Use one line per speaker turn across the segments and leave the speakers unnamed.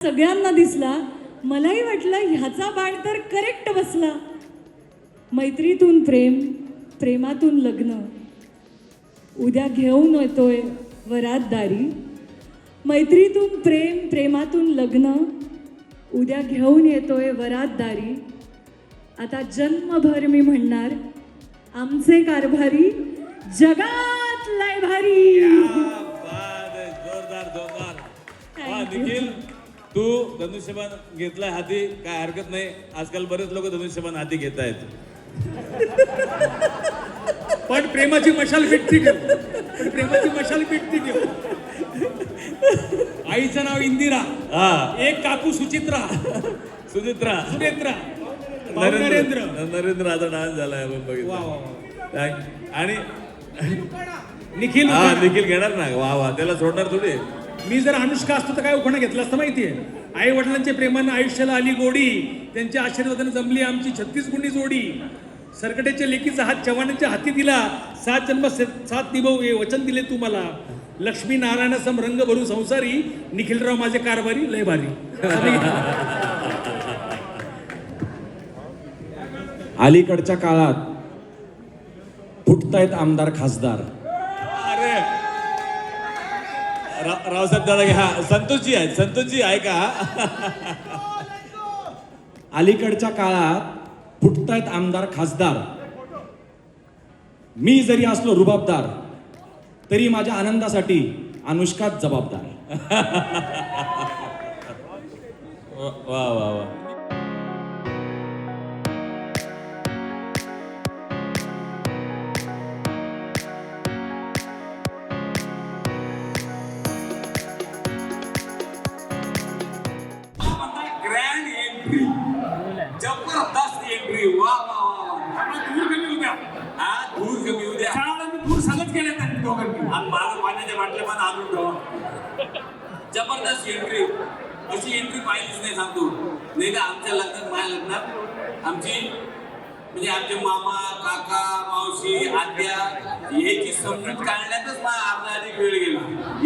सगळ्यांना दिसला. मलाही वाटलं ह्याचा बाण तर करेक्ट बसला. मैत्रीतून प्रेम, प्रेमातून लग्न, उद्या घेऊन येतोय वरात दारी. मैत्रीतून प्रेम, प्रेमातून लग्न, उद्या घेऊन येतोय वरात दारी. आता जन्मभर मी म्हणणार आमचे कारभारी जगात लय भारी.
जोरदार जोरदार. निखिल, तू धनुष्यबाण घेतलाय हाती, काय हरकत नाही. आजकाल बरेच लोक धनुष्यबाण हाती घेत आहेत.
पण प्रेमाची मशाल पेटती ठेव. पण प्रेमाची मशाल पेटती ठेव. आईचं नाव इंदिरा, एक काकू सुचित्रा,
सुचित्रा,
सुनेत्रा,
नरेंद्र. नरेंद्र आता डान्स झालाय आपण बघितलं.
वा वा.
आणि
निखिल
निखिल घेणार ना. वा वा, त्याला सोडणार थोडी.
मी जर अनुष्का असतो तर काय उखाणा घेतला असतं माहितीये. आई वडिलांच्या प्रेमानं आयुष्याला आली गोडी, त्यांच्या आशीर्वादाने जमली आमची 36 गुणी जोडी. सरकटेच्या लेकीचा हात चव्हाणांच्या हाती दिला, 7 जन्म 7 निभवू हे वचन दिले तू मला. लक्ष्मी नारायणासम रंग भरू संसारी, निखिलराव माझे कारभारी लय भारी.
अलीकडच्या काळात फुटतायत आमदार खासदार.
अरे रावसाहेब दादा घ्या. संतोषजी आहेत, संतोषजी आहे का?
अलीकडच्या काळात फुटतायत आमदार खासदार. मी जरी असलो रुबाबदार, तरी माझ्या आनंदासाठी अनुष्काच जबाबदार.
वा वा वा.
ग्रँड एंट्री, जबरदस्त एंट्री. वा वा वा. दूर कमी उद्या, हा दूर कमी उद्या. मी दूर सांगत केलं त्यांनी दोघांनी. आणि माझं पाण्याच्या बाटल्या पण आणून ठेवा. जबरदस्त एंट्री. अशी एंट्री पाहिलीच नाही सांगतो. नाही का आमच्या लग्नात, माझ्या लग्नात आमची म्हणजे आमचे मामा, काका, मावशी, आत्या याची समजूत काढण्यातच मला अर्धा अधिक वेळ गेला.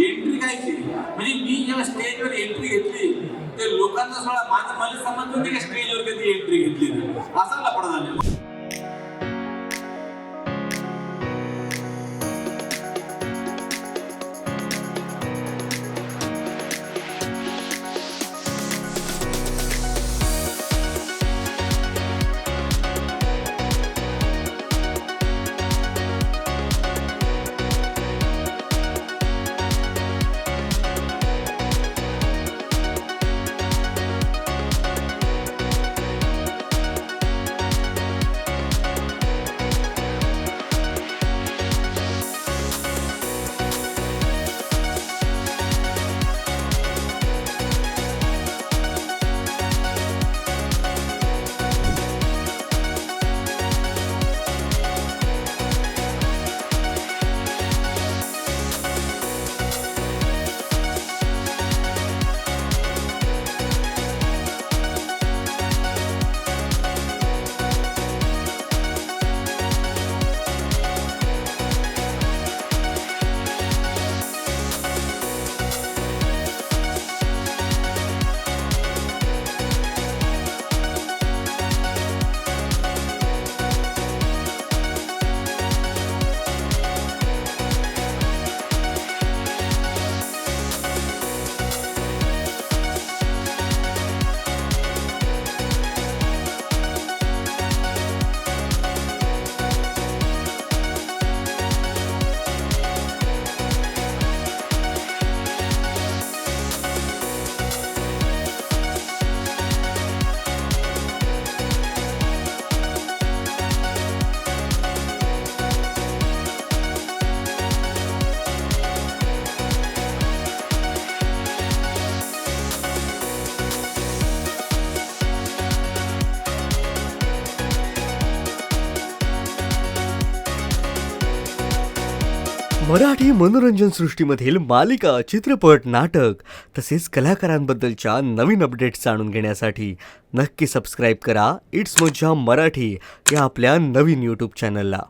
एंट्री काय केली म्हणजे मी जेव्हा स्टेजवर एंट्री घेतली ते लोकांना सगळा मला समजलं नाही का स्टेजवर कधी एंट्री घेतली असा लफडा झालेला.
मराठी मनोरंजन सृष्टीमधील मालिका, चित्रपट, नाटक तसेच कलाकारांबद्दलच्या नवीन अपडेट्स जाणून घेण्यासाठी नक्की सबस्क्राईब करा इट्स मज्जा मराठी या आपल्या नवीन यूट्यूब चॅनलला.